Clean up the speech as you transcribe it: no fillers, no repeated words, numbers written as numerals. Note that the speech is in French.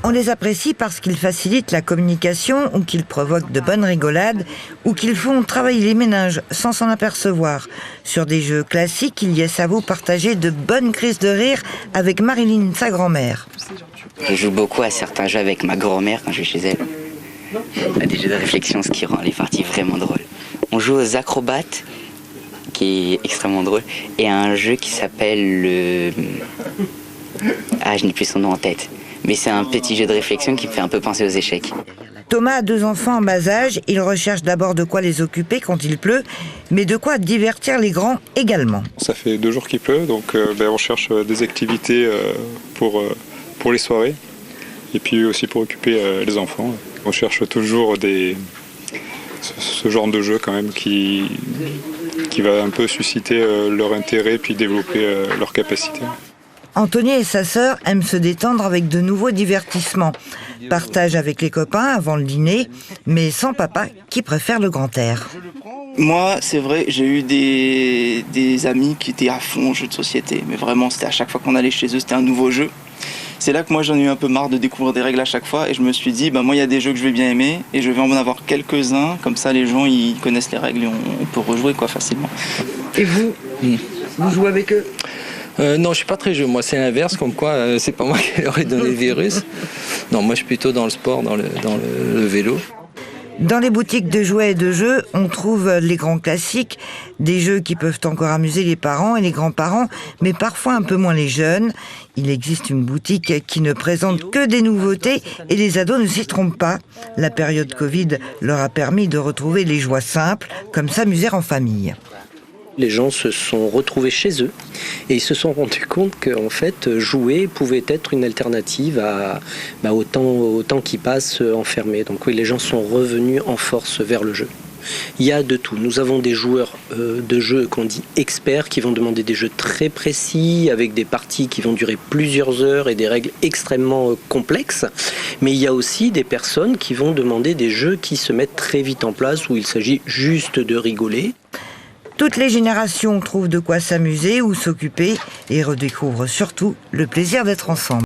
On les apprécie parce qu'ils facilitent la communication ou qu'ils provoquent de bonnes rigolades ou qu'ils font travailler les méninges sans s'en apercevoir. Sur des jeux classiques, Ilyes avoue partager de bonnes crises de rire avec Marilyn, sa grand-mère. Je joue beaucoup à certains jeux avec ma grand-mère quand je vais chez elle. À des jeux de réflexion, ce qui rend les parties vraiment drôles. On joue aux acrobates, qui est extrêmement drôle, et à un jeu qui s'appelle le... Ah, je n'ai plus son nom en tête. Mais c'est un petit jeu de réflexion qui me fait un peu penser aux échecs. Thomas a 2 enfants en bas âge. Il recherche d'abord de quoi les occuper quand il pleut, mais de quoi divertir les grands également. Ça fait 2 jours qu'il pleut, donc on cherche des activités pour les soirées et puis aussi pour occuper les enfants. On cherche toujours ce genre de jeu quand même qui va un peu susciter leur intérêt puis développer leurs capacités. Anthony et sa sœur aiment se détendre avec de nouveaux divertissements. Partagent avec les copains avant le dîner, mais sans papa qui préfère le grand air. Moi, c'est vrai, j'ai eu des amis qui étaient à fond en jeux de société. Mais vraiment, c'était à chaque fois qu'on allait chez eux, c'était un nouveau jeu. C'est là que moi, j'en ai eu un peu marre de découvrir des règles à chaque fois. Et je me suis dit, moi, il y a des jeux que je vais bien aimer. Et je vais en avoir quelques-uns. Comme ça, les gens, ils connaissent les règles et on peut rejouer facilement. Et vous Vous jouez avec eux? Non, je suis pas très jeu. Moi, c'est l'inverse, comme quoi c'est pas moi qui leur ai donné le virus. Non, moi, je suis plutôt dans le sport, dans le vélo. Dans les boutiques de jouets et de jeux, on trouve les grands classiques, des jeux qui peuvent encore amuser les parents et les grands-parents, mais parfois un peu moins les jeunes. Il existe une boutique qui ne présente que des nouveautés et les ados ne s'y trompent pas. La période Covid leur a permis de retrouver les joies simples, comme s'amuser en famille. Les gens se sont retrouvés chez eux et ils se sont rendus compte qu'en fait, jouer pouvait être une alternative au temps qui passe enfermé. Donc oui, les gens sont revenus en force vers le jeu. Il y a de tout. Nous avons des joueurs de jeux qu'on dit experts qui vont demander des jeux très précis avec des parties qui vont durer plusieurs heures et des règles extrêmement complexes. Mais il y a aussi des personnes qui vont demander des jeux qui se mettent très vite en place où il s'agit juste de rigoler. Toutes les générations trouvent de quoi s'amuser ou s'occuper et redécouvrent surtout le plaisir d'être ensemble.